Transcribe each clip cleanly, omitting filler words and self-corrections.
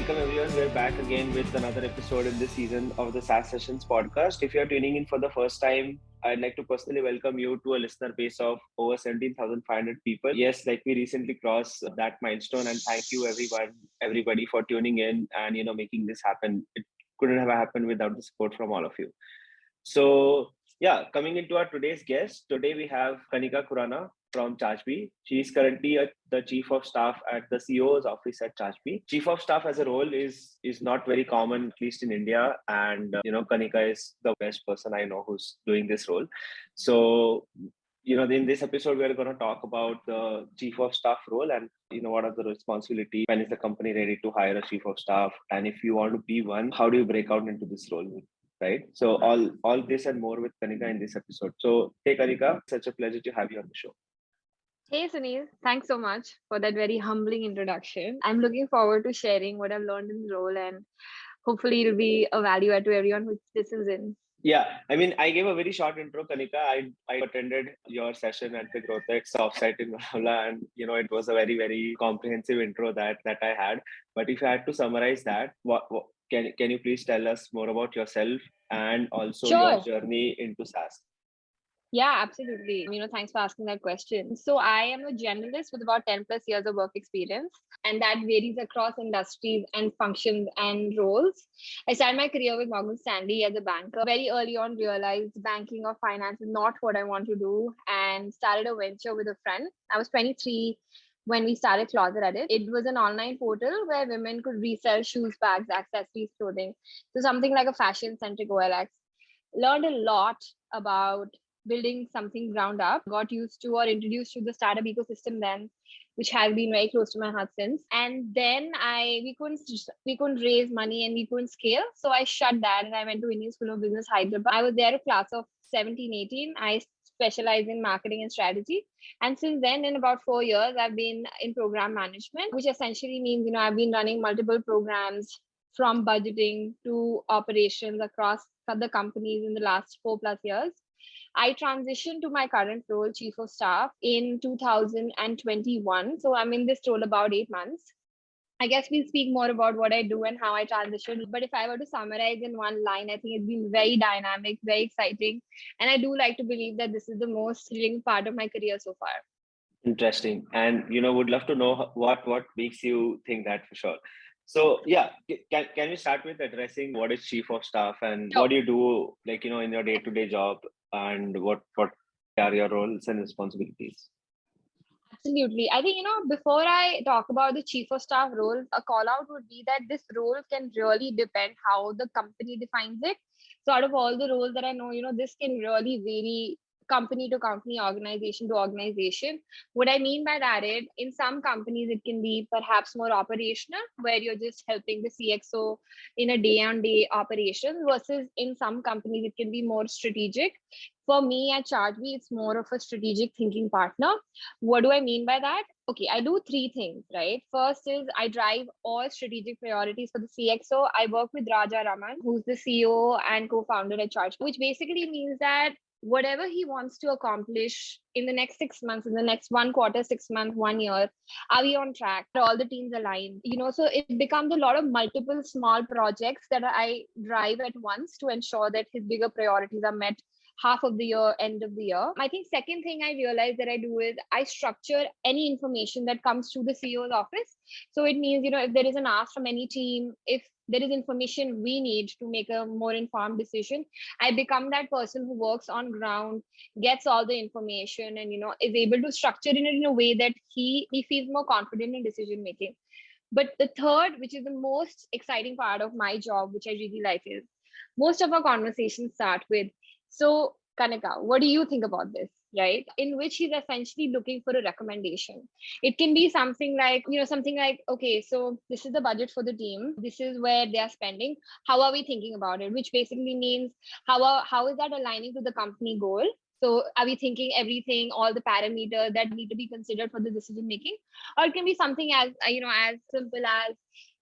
welcome everyone. We're back again with another episode in this season of the SaaS Sessions podcast. If you're tuning in for the first time, I'd like to personally welcome you to a listener base of over 17,500 people. Yes, like we recently crossed that milestone, and thank you everybody for tuning in and making this happen. It couldn't have happened without the support from all of you. So yeah, coming into our today's guest, today we have Kanika Khurana from Chargebee. She is currently the Chief of Staff at the CEO's office at Chargebee. Chief of Staff as a role is not very common, at least in India. And Kanika is the best person I know who's doing this role. So in this episode, we're going to talk about the Chief of Staff role and what are the responsibilities. When is the company ready to hire a Chief of Staff? And if you want to be one, how do you break out into this role? Right. So all this and more with Kanika in this episode. So hey Kanika, such a pleasure to have you on the show. Hey Sunil, thanks so much for that very humbling introduction. I'm looking forward to sharing what I've learned in the role, and hopefully it'll be a value add to everyone who listens in. Yeah, I mean, I gave a very short intro, Kanika. I attended your session at the GrowthX offsite in Manaula, and it was a very, very comprehensive intro that I had. But if I had to summarize that, what can you please tell us more about yourself and also your journey into SaaS? Yeah, absolutely. Thanks for asking that question. So I am a generalist with about 10 plus years of work experience, and that varies across industries and functions and roles. I started my career with Morgan Stanley as a banker. Very early on, realized banking or finance is not what I want to do, and started a venture with a friend. I was 23 when we started Closet Edit. It was an online portal where women could resell shoes, bags, accessories, clothing. So something like a fashion-centric OLX. Learned a lot about building something ground up, got used to or introduced to the startup ecosystem then, which has been very close to my heart since. And then we couldn't raise money and we couldn't scale. So I shut that and I went to Indian School of Business, Hyderabad. I was there a class of 17, 18. I specialize in marketing and strategy. And since then, in about 4 years, I've been in program management, which essentially means, I've been running multiple programs from budgeting to operations across other companies in the last 4+ years. I transitioned to my current role, Chief of Staff, in 2021. So I'm in this role about 8 months. I guess we'll speak more about what I do and how I transitioned. But if I were to summarize in one line, I think it's been very dynamic, very exciting. And I do like to believe that this is the most thrilling part of my career so far. Interesting. And, would love to know what makes you think that for sure. So yeah, can we start with addressing what is Chief of Staff and what do you do, like, in your day-to-day job, and what are your roles and responsibilities? Absolutely. I think, before I talk about the Chief of Staff role, a call out would be that this role can really depend how the company defines it. So out of all the roles that I know, this can really vary company to company, organization to organization. What I mean by that is, in some companies, it can be perhaps more operational, where you're just helping the CXO in a day-on-day operation, versus in some companies, it can be more strategic. For me at Chargebee, it's more of a strategic thinking partner. What do I mean by that? Okay, I do 3 things, right? First is I drive all strategic priorities for the CXO. I work with Raja Raman, who's the CEO and co-founder at Chargebee, which basically means that whatever he wants to accomplish in the next 6 months, in the next 1 quarter, 6 months, 1 year, are we on track? Are all the teams aligned? So it becomes a lot of multiple small projects that I drive at once to ensure that his bigger priorities are met half of the year, end of the year. I think second thing I realized that I do is I structure any information that comes to the CEO's office. So it means, if there is an ask from any team, if there is information we need to make a more informed decision, I become that person who works on ground, gets all the information, and, is able to structure it in a way that he feels more confident in decision making. But the third, which is the most exciting part of my job, which I really like, is most of our conversations start with, so Kanika, what do you think about this? Right? In which he's essentially looking for a recommendation. It can be something like, okay, so this is the budget for the team. This is where they are spending. How are we thinking about it? Which basically means how is that aligning to the company goal? So are we thinking everything, all the parameters that need to be considered for the decision making? Or it can be something as, as simple as,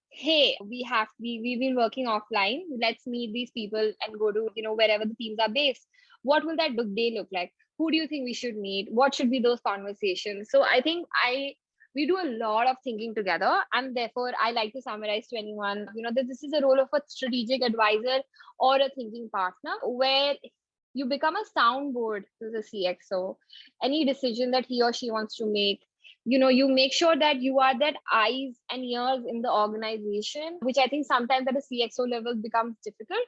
hey, we've been working offline. Let's meet these people and go to, wherever the teams are based. What will that day look like? Who do you think we should meet? What should be those conversations? So I think I we do a lot of thinking together. And therefore, I like to summarize to anyone, that this is a role of a strategic advisor or a thinking partner, where you become a soundboard to the CXO. Any decision that he or she wants to make, you make sure that you are that eyes and ears in the organization, which I think sometimes at a CXO level becomes difficult.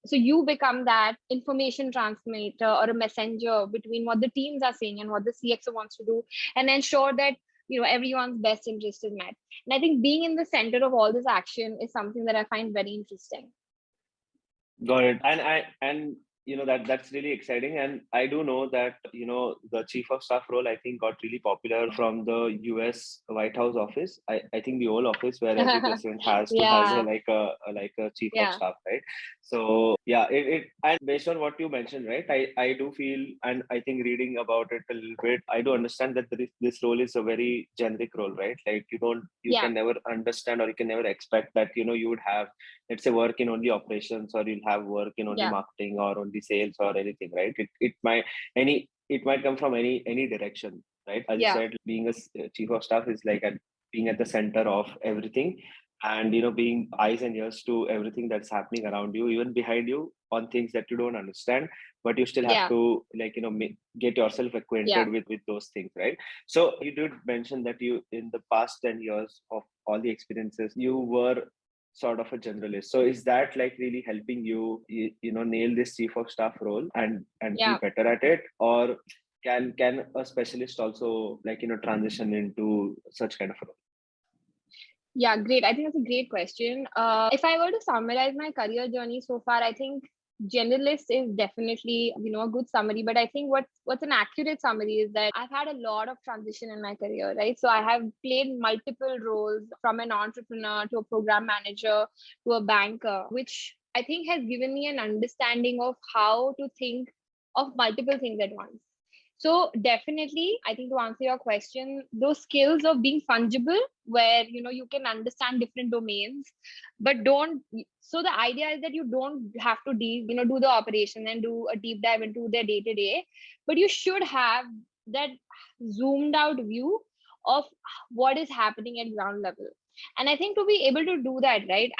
So you become that information transmitter or a messenger between what the teams are saying and what the CXO wants to do, and ensure that everyone's best interest is met. And I think being in the center of all this action is something that I find very interesting. Got it. And that's really exciting. And I do know that the chief of staff role, I think, got really popular from the US White House office. I think the old office where every president has to has a chief of staff, right? So yeah, it and based on what you mentioned, right, I do feel, and I think reading about it a little bit, I do understand that this role is a very generic role, right? Like you can never understand, or you can never expect that you would have, let's say, work in only operations, or you'll have work in only marketing or only sales or anything, right? It might come from any direction, right? As you said, being a chief of staff is like being at the center of everything, and being eyes and ears to everything that's happening around you, even behind you, on things that you don't understand, but you still have to get yourself acquainted with those things, right? So you did mention that you, in the past 10 years of all the experiences, you were sort of a generalist. So is that like really helping you nail this chief of staff role and be better at it? Or can a specialist also transition into such kind of a role? Yeah, great. I think that's a great question. If I were to summarize my career journey so far, I think generalist is definitely a good summary. But I think what's an accurate summary is that I've had a lot of transition in my career, right? So I have played multiple roles, from an entrepreneur to a program manager to a banker, which I think has given me an understanding of how to think of multiple things at once. So definitely, I think, to answer your question, those skills of being fungible, where you can understand different domains, but don't. So the idea is that you don't have to do the operation and do a deep dive into their day to day, but you should have that zoomed out view of what is happening at ground level. And I think to be able to do that, right,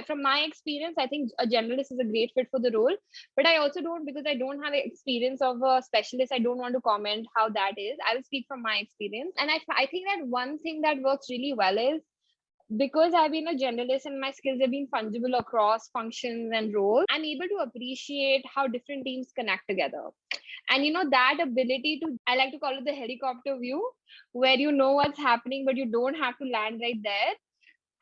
from my experience, I think a generalist is a great fit for the role. But I also don't, because I don't have experience of a specialist, I don't want to comment how that is. I will speak from my experience. And I think that one thing that works really well is, because I've been a generalist and my skills have been fungible across functions and roles, I'm able to appreciate how different teams connect together. And that ability to, I like to call it the helicopter view, where you know what's happening, but you don't have to land right there,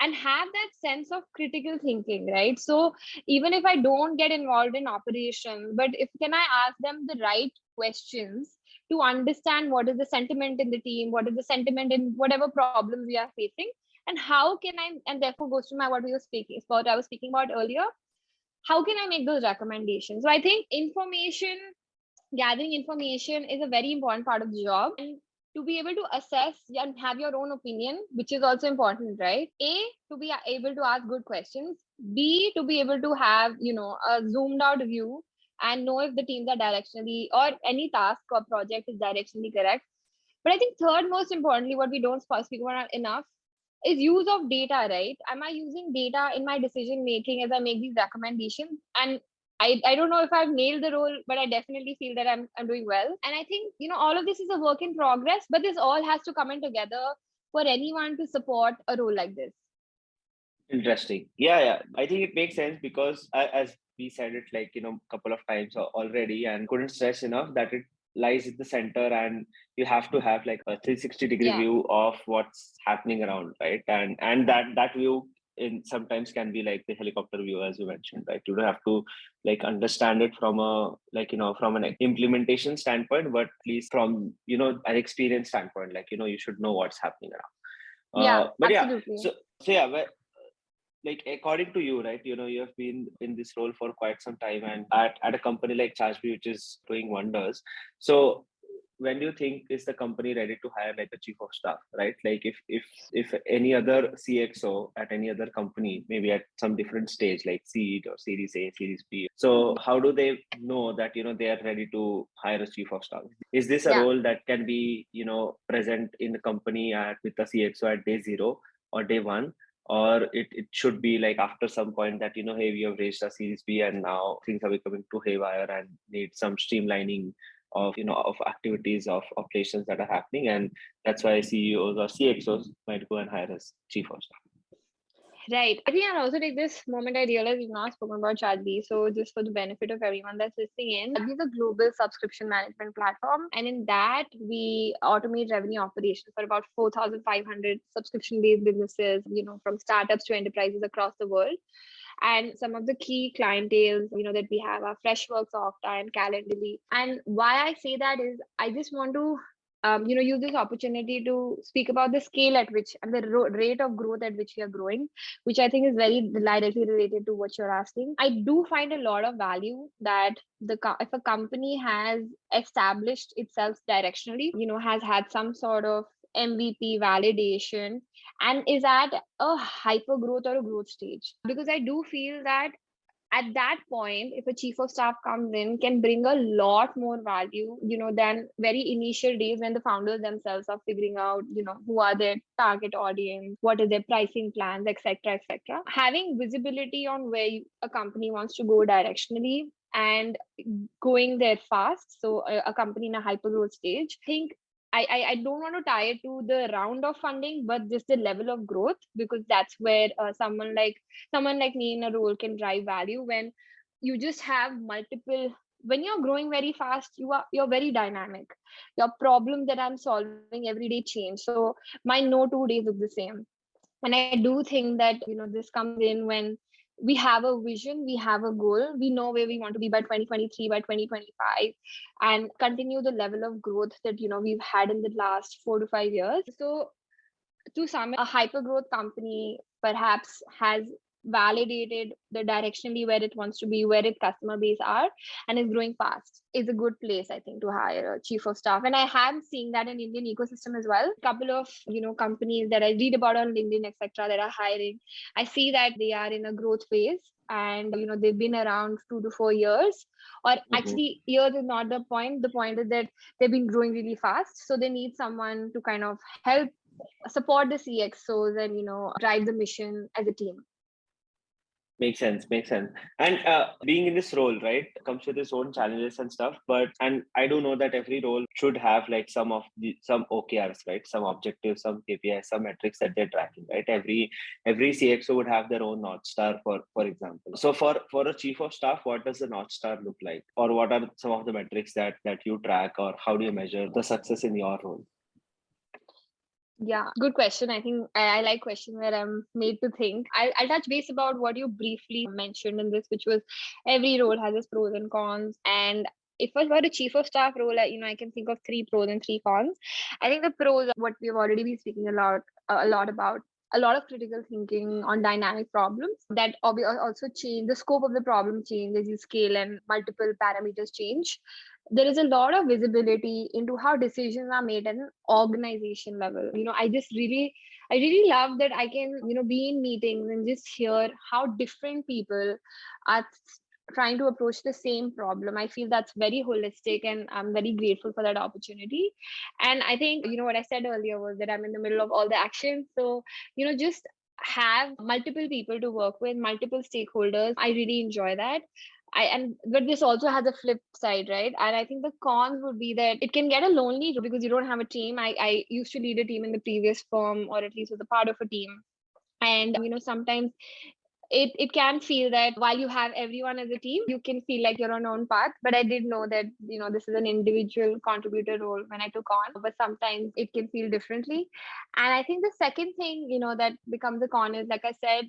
and have that sense of critical thinking, right? So even if I don't get involved in operations, but if can I ask them the right questions to understand what is the sentiment in the team, what is the sentiment in whatever problems we are facing, and how can I, and therefore goes to what I was speaking about earlier, how can I make those recommendations? So I think gathering information is a very important part of the job. And to be able to assess and have your own opinion, which is also important, right? A, to be able to ask good questions. B, to be able to have, a zoomed out view and know if the teams are directionally, or any task or project is directionally correct. But I think third, most importantly, what we don't speak about enough is use of data, right? Am I using data in my decision making as I make these recommendations? And I don't know if I've nailed the role, but I definitely feel that I'm doing well. And I think, all of this is a work in progress, but this all has to come in together for anyone to support a role like this. Interesting. Yeah. I think it makes sense, because as we said it couple of times already, and couldn't stress enough that it lies at the center, and you have to have like a 360-degree view of what's happening around, right? And that view sometimes can be like the helicopter view, as you mentioned, right? You don't have to understand it from from an implementation standpoint, but at least from an experience standpoint, you should know what's happening around. But absolutely. According to you, right, you have been in this role for quite some time, and at a company like Chargebee, which is doing wonders. So when do you think is the company ready to hire like a chief of staff, right? Like if any other CXO at any other company, maybe at some different stage, like seed or Series A, Series B. So how do they know that they are ready to hire a chief of staff? Is this a Yeah. role that can be present in the company at with the CXO at day zero or day one? Or it should be like after some point that hey, we have raised a Series B and now things are becoming too haywire and need some streamlining of of activities of operations that are happening, and that's why CEOs or CXOs might go and hire as chief of staff. Right. I think I'll also take this moment. I realize we've not spoken about Chargebee. So just for the benefit of everyone that's listening in, Chargebee is a global subscription management platform. And in that, we automate revenue operations for about 4,500 subscription-based businesses, from startups to enterprises across the world. And some of the key clientele, that we have are Freshworks, Okta, and Calendly. And why I say that is I just want to use this opportunity to speak about the scale at which and the rate of growth at which we are growing, which I think is very directly related to what you're asking. I do find a lot of value that if a company has established itself directionally, has had some sort of MVP validation and is at a hyper growth or a growth stage. Because I do feel that at that point, if a chief of staff comes in, can bring a lot more value, than very initial days when the founders themselves are figuring out, who are their target audience, what are their pricing plans, etc., etc. Having visibility on where a company wants to go directionally and going there fast. So a company in a hyper growth stage, I think I don't want to tie it to the round of funding, but just the level of growth, because that's where someone like me in a role can drive value. When you just have multiple, when you're growing very fast, you're very dynamic. Your problems that I'm solving every day change. So my no 2 days look the same. And I do think that this comes in when we have a vision, we have a goal, we know where we want to be by 2023, by 2025, and continue the level of growth that we've had in the last 4 to 5 years. So to sum it, a hyper growth company perhaps has validated the directionally where it wants to be, where its customer base are, and is growing fast, is a good place, I think, to hire a chief of staff. And I have seen that in Indian ecosystem as well. A couple of companies that I read about on LinkedIn, etc., that are hiring, I see that they are in a growth phase, and they've been around 2 to 4 years, or actually years is not the point. The point is that they've been growing really fast, so they need someone to kind of help support the CXOs and drive the mission as a team. Makes sense. And being in this role, right, comes with its own challenges and stuff. And I do know that every role should have like some OKRs, right? Some objectives, some KPIs, some metrics that they're tracking, right? Every CXO would have their own North Star, for example. So for a chief of staff, what does the North Star look like? Or what are some of the metrics that you track, or how do you measure the success in your role? Yeah, good question. I think I like questions where I'm made to think. I'll touch base about what you briefly mentioned in this, which was every role has its pros and cons. And if I were a chief of staff role, I can think of 3 pros and 3 cons. I think the pros are what we've already been speaking a lot about. A lot of critical thinking on dynamic problems that also change. The scope of the problem change as you scale and multiple parameters change. There is a lot of visibility into how decisions are made at an organization level. I really love that I can, be in meetings and just hear how different people are trying to approach the same problem. I feel that's very holistic, and I'm very grateful for that opportunity. And I think, what I said earlier was that I'm in the middle of all the action. So, just have multiple people to work with, multiple stakeholders. I really enjoy that. But this also has a flip side, right? And I think the cons would be that it can get a lonely because you don't have a team. I used to lead a team in the previous firm, or at least was a part of a team. And sometimes it can feel that while you have everyone as a team, you can feel like you're on your own path. But I did know that this is an individual contributor role when I took on, but sometimes it can feel differently. And I think the second thing that becomes a con is, like I said,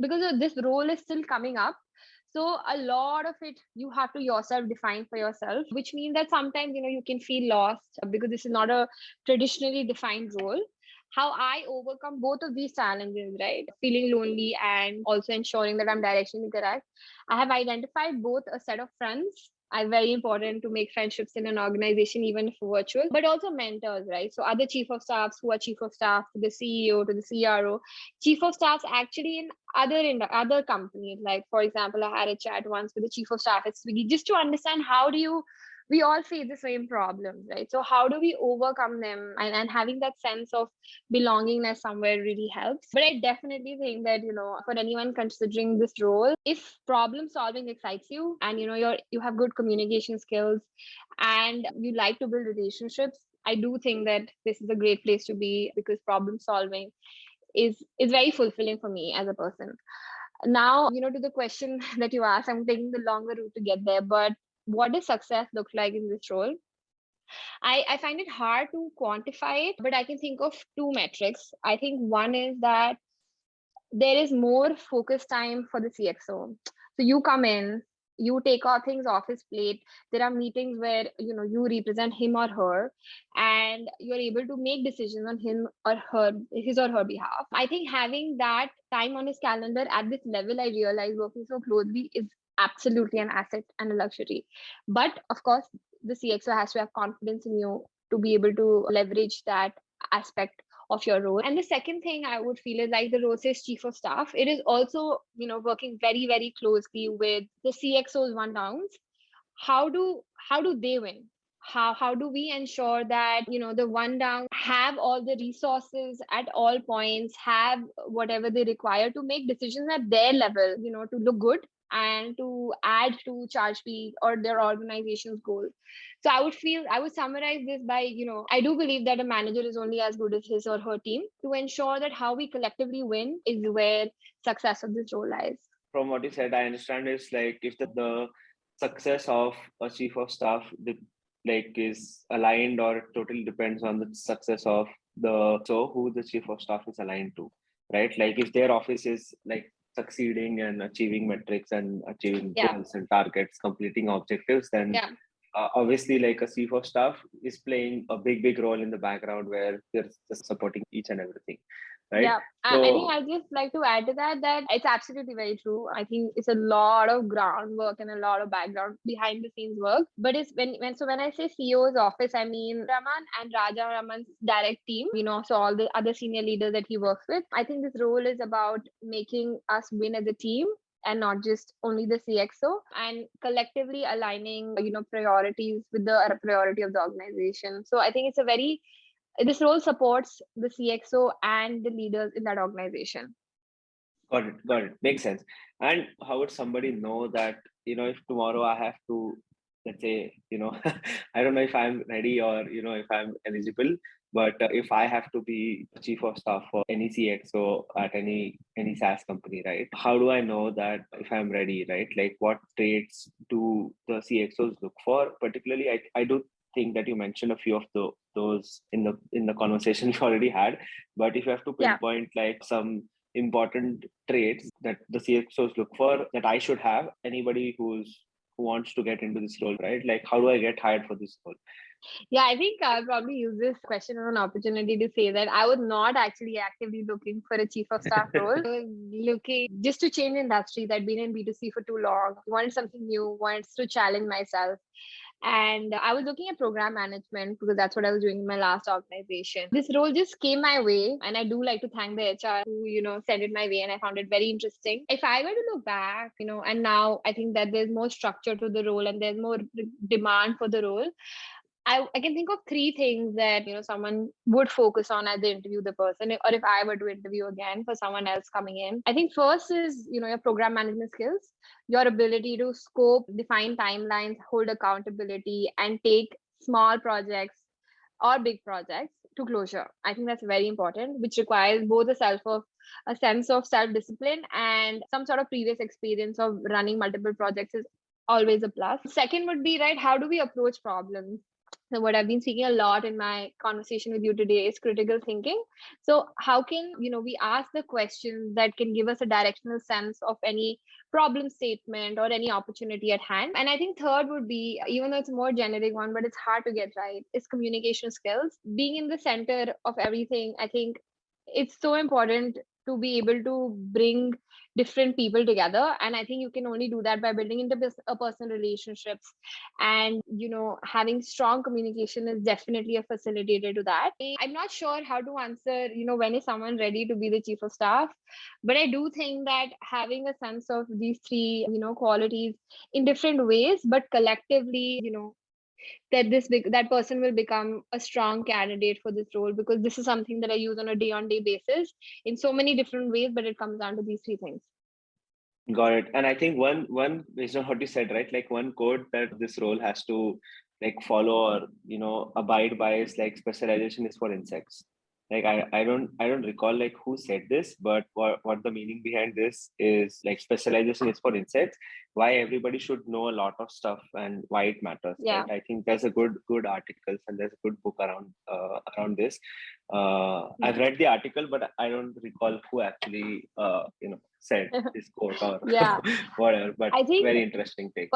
because this role is still coming up, so a lot of it you have to yourself define for yourself, which means that sometimes you can feel lost because this is not a traditionally defined role. How I overcome both of these challenges, right? Feeling lonely and also ensuring that I'm directionally correct. I have identified both a set of fronts Very important to make friendships in an organization, even if virtual, but also mentors, right? So other chief of staffs who are chief of staff to the CEO, to the CRO, chief of staffs actually in other companies. Like, for example, I had a chat once with the chief of staff at Swiggy just to understand how do you we all face the same problems, right? So how do we overcome them? And having that sense of belongingness somewhere really helps. But I definitely think that, for anyone considering this role, if problem solving excites you and you have good communication skills and you like to build relationships, I do think that this is a great place to be, because problem solving is very fulfilling for me as a person. Now, to the question that you asked, I'm taking the longer route to get there, but what does success look like in this role? I find it hard to quantify it, but I can think of two metrics. I think one is that there is more focus time for the CXO. So you come in, you take all things off his plate. There are meetings where you represent him or her, and you're able to make decisions on his or her behalf. I think having that time on his calendar at this level, I realize working so closely is absolutely an asset and a luxury. But of course, the CXO has to have confidence in you to be able to leverage that aspect of your role. And the second thing I would feel is, like the role says chief of staff, it is also, working very, very closely with the CXOs one downs. How do they win? How do we ensure that the one down have all the resources at all points, have whatever they require to make decisions at their level, to look good and to add to Chargebee or their organization's goal. So I would summarize this by, I do believe that a manager is only as good as his or her team. To ensure that how we collectively win is where success of this role lies. From what you said, I understand it's like if the success of a chief of staff is aligned, or totally depends on the success of who the chief of staff is aligned to, right? Like if their office is like succeeding and achieving metrics and achieving goals and targets, completing objectives, then obviously like a chief of staff is playing a big role in the background where they're just supporting each and everything, right? Yeah, so, I think I'd just like to add to that it's absolutely very true. I think it's a lot of groundwork and a lot of background behind the scenes work. But it's when I say CEO's office, I mean Raman and Raja Raman's direct team, so all the other senior leaders that he works with. I think this role is about making us win as a team and not just only the CXO, and collectively aligning, priorities with the priority of the organization. So I think this role supports the CXO and the leaders in that organization. Got it. Makes sense. And how would somebody know that, if tomorrow I have to, let's say, I don't know if I'm ready or, if I'm eligible, but if I have to be chief of staff for any CXO at any SaaS company, right? How do I know that if I'm ready, right? Like what traits do the CXOs look for? Particularly, I do think that you mentioned a few of those in the conversation we already had, but if you have to pinpoint like some important traits that the CXOs look for that I should have, anybody who wants to get into this role, right? Like how do I get hired for this role? Yeah, I think I'll probably use this question as an opportunity to say that I was not actually actively looking for a chief of staff role. I was looking just to change industries. I'd been in B2C for too long, wanted something new, wanted to challenge myself. And I was looking at program management because that's what I was doing in my last organization. This role just came my way, and I do like to thank the HR who, sent it my way, and I found it very interesting. If I were to look back, and now I think that there's more structure to the role and there's more demand for the role. I can think of three things that someone would focus on as they interview the person, or if I were to interview again for someone else coming in. I think first is your program management skills, your ability to scope, define timelines, hold accountability, and take small projects or big projects to closure. I think that's very important, which requires both a sense of self-discipline and some sort of previous experience of running multiple projects is always a plus. Second would be, right, how do we approach problems? So what I've been speaking a lot in my conversation with you today is critical thinking. So how can we ask the questions that can give us a directional sense of any problem statement or any opportunity at hand? And I think third would be, even though it's a more generic one, but it's hard to get right, is communication skills. Being in the center of everything, I think it's so important to be able to bring different people together. And I think you can only do that by building interpersonal relationships, and having strong communication is definitely a facilitator to that. I'm not sure how to answer when is someone ready to be the chief of staff, but I do think that having a sense of these three qualities in different ways, but collectively, that person will become a strong candidate for this role, because this is something that I use on a day basis in so many different ways, but it comes down to these three things. Got it. And I think one based on what you said, right? Like one code that this role has to like follow or abide by is like specialization is for insects. Like I don't recall like who said this, but what the meaning behind this is, like specialization is for insects. Why everybody should know a lot of stuff and why it matters. Yeah. Right? I think there's a good articles and there's a good book around this. I've read the article, but I don't recall who actually said this quote or Yeah. whatever. But I think very interesting take.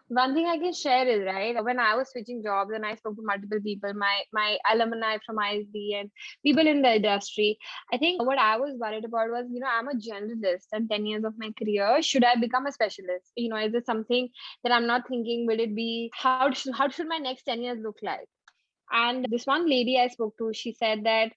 One thing I can share is, right, when I was switching jobs and I spoke to multiple people, my alumni from ISB and people in the industry, I think what I was worried about was, I'm a generalist and 10 years of my career. Should I become a specialist? Is it something that I'm not thinking? Will it be, how should my next 10 years look like? And this one lady I spoke to, she said that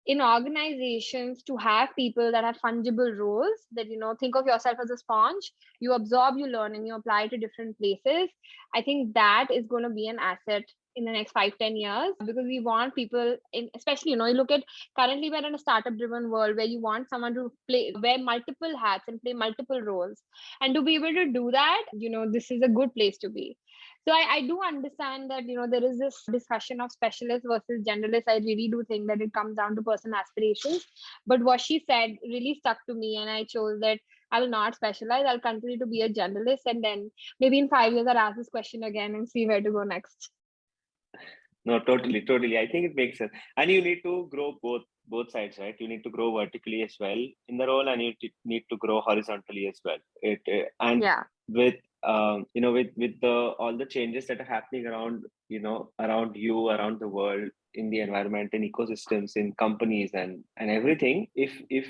in organizations, to have people that have fungible roles, that think of yourself as a sponge, you absorb, you learn, and you apply to different places. I think that is going to be an asset in the next 5-10 years, because we want people in, especially, you look at, currently we're in a startup driven world where you want someone to wear multiple hats and play multiple roles, and to be able to do that, this is a good place to be. So I do understand that, there is this discussion of specialist versus generalist. I really do think that it comes down to personal aspirations. But what she said really stuck to me, and I chose that I will not specialize. I'll continue to be a generalist. And then maybe in 5 years, I'll ask this question again and see where to go next. No, totally. I think it makes sense. And you need to grow both sides, right? You need to grow vertically as well in the role, and you need to grow horizontally as well. With with all the changes that are happening around around the world, in the environment and ecosystems, in companies and everything, if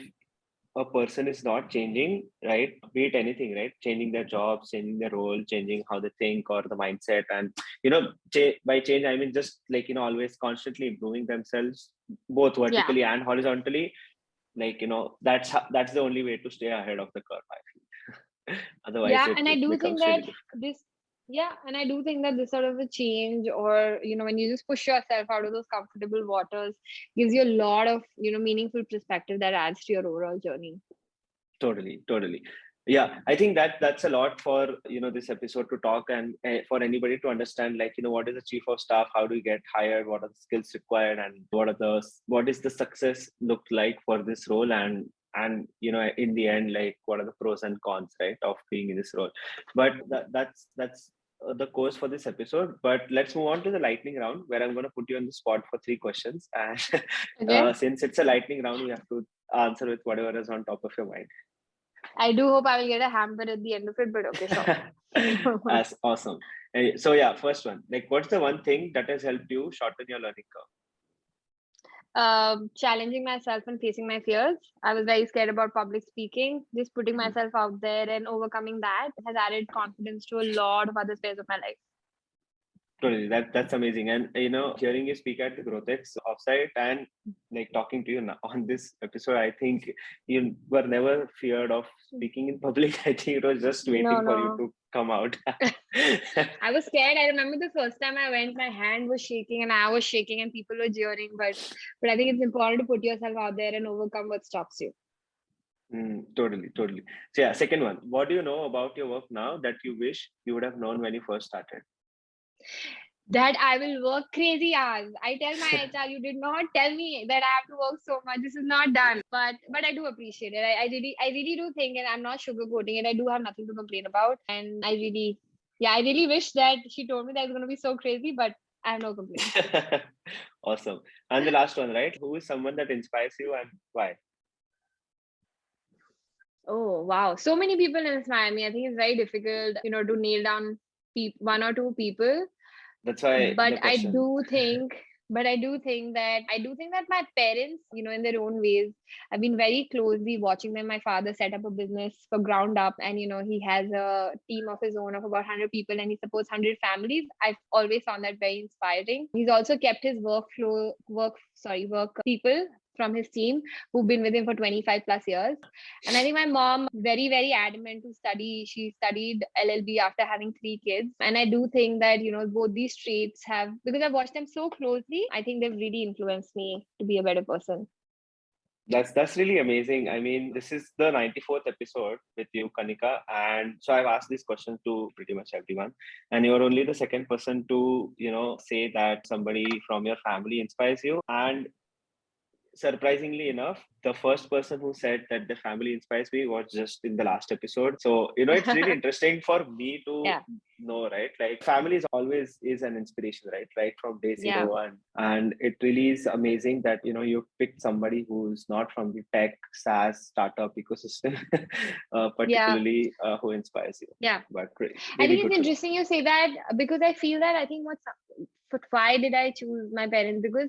a person is not changing, right, be it anything, right, changing their jobs, changing their role, changing how they think or the mindset, and by change I mean just like always constantly improving themselves both vertically and horizontally, like that's the only way to stay ahead of the curve, I feel. Otherwise and I do think that really and I do think that this sort of a change, or when you just push yourself out of those comfortable waters, gives you a lot of meaningful perspective that adds to your overall journey. Totally. Yeah, I think that's a lot for this episode to talk, and for anybody to understand, like what is the chief of staff, how do you get hired, what are the skills required, and what is the success look like for this role, and in the end, like what are the pros and cons, right, of being in this role. But that's the course for this episode. But let's move on to the lightning round, where I'm going to put you on the spot for 3 questions, and since it's a lightning round, you have to answer with whatever is on top of your mind. I do hope I will get a hamper at the end of it, but okay, sure. That's awesome. So yeah, first one, like what's the one thing that has helped you shorten your learning curve? Challenging myself and facing my fears. I was very scared about public speaking. Just putting myself out there and overcoming that has added confidence to a lot of other spheres of my life. Totally, that's amazing. And hearing you speak at the GrowthX offsite and like talking to you now on this episode, I think you were never feared of speaking in public. I think it was just waiting for you to come out. I was scared. I remember the first time I went, my hand was shaking and I was shaking and people were jeering. But I think it's important to put yourself out there and overcome what stops you. Totally. So yeah, second one, what do you know about your work now that you wish you would have known when you first started? That I will work crazy hours. I tell my HR, you did not tell me that I have to work so much. This is not done. But I do appreciate it. I really do think, and I'm not sugarcoating it, I do have nothing to complain about. And I really wish that she told me that it's going to be so crazy, but I have no complaints. Awesome. And the last one, right? Who is someone that inspires you and why? Oh, wow. So many people inspire me. I think it's very difficult, to nail down one or two people. That's why. But I do think But I do think that my parents, in their own ways, I've been very closely watching them. My father set up a business for ground up, and he has a team of his own of about 100 people, and he supports 100 families. I've always found that very inspiring. He's also kept his work people from his team who've been with him for 25 plus years. And I think my mom very, very adamant to study. She studied LLB after having 3 kids. And I do think that, both these traits have, because I've watched them so closely, I think they've really influenced me to be a better person. That's really amazing. I mean, this is the 94th episode with you, Kanika. And so I've asked this question to pretty much everyone. And you're only the second person to, say that somebody from your family inspires you. And surprisingly enough, the first person who said that the family inspires me was just in the last episode. So, it's really interesting for me to know, right? Like family is always is an inspiration, right from day zero. And it really is amazing that, you picked somebody who's not from the tech SaaS startup ecosystem, particularly who inspires you. Yeah. But really I think it's interesting you say that, because I feel that why did I choose my parents? Because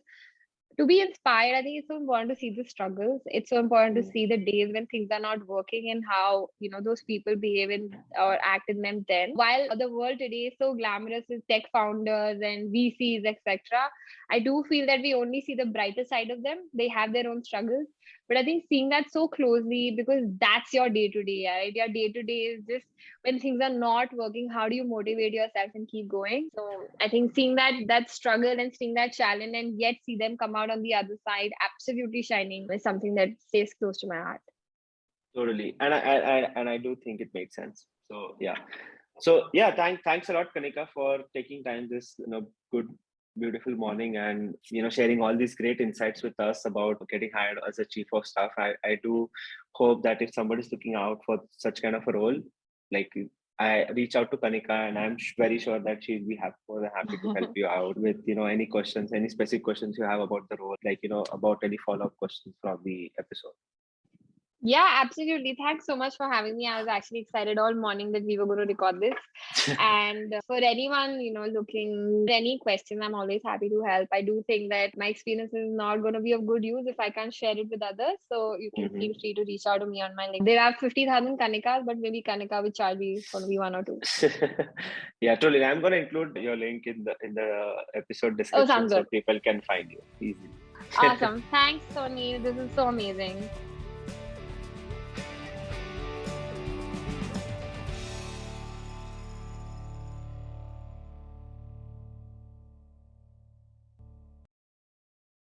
to be inspired, I think it's so important to see the struggles. It's so important to see the days when things are not working and how, those people behave or act in them then. While the world today is so glamorous with tech founders and VCs, etc., I do feel that we only see the brighter side of them. They have their own struggles. But I think seeing that so closely, because that's your day to day, right? Your day to day is just when things are not working, how do you motivate yourself and keep going? So I think seeing that struggle and seeing that challenge and yet see them come out on the other side absolutely shining is something that stays close to my heart. Totally. And I do think it makes sense. So yeah, thanks a lot, Kanika, for taking time this good beautiful morning and sharing all these great insights with us about getting hired as a chief of staff. I do hope that if somebody's looking out for such kind of a role, like I reach out to Kanika, and I'm very sure that she'll be more than happy to help you out with any questions, any specific questions you have about the role, like about any follow-up questions from the episode. Yeah, absolutely. Thanks so much for having me. I was actually excited all morning that we were going to record this. And for anyone, looking for any questions, I'm always happy to help. I do think that my experience is not going to be of good use if I can't share it with others. So you can feel free to reach out to me on my link. There are 50,000 Kanikas, but maybe Kanika with Chargebee is going to be one or two. Yeah, totally. I'm going to include your link in the episode description so people can find you easily. Awesome. Thanks, Sonny. This is so amazing.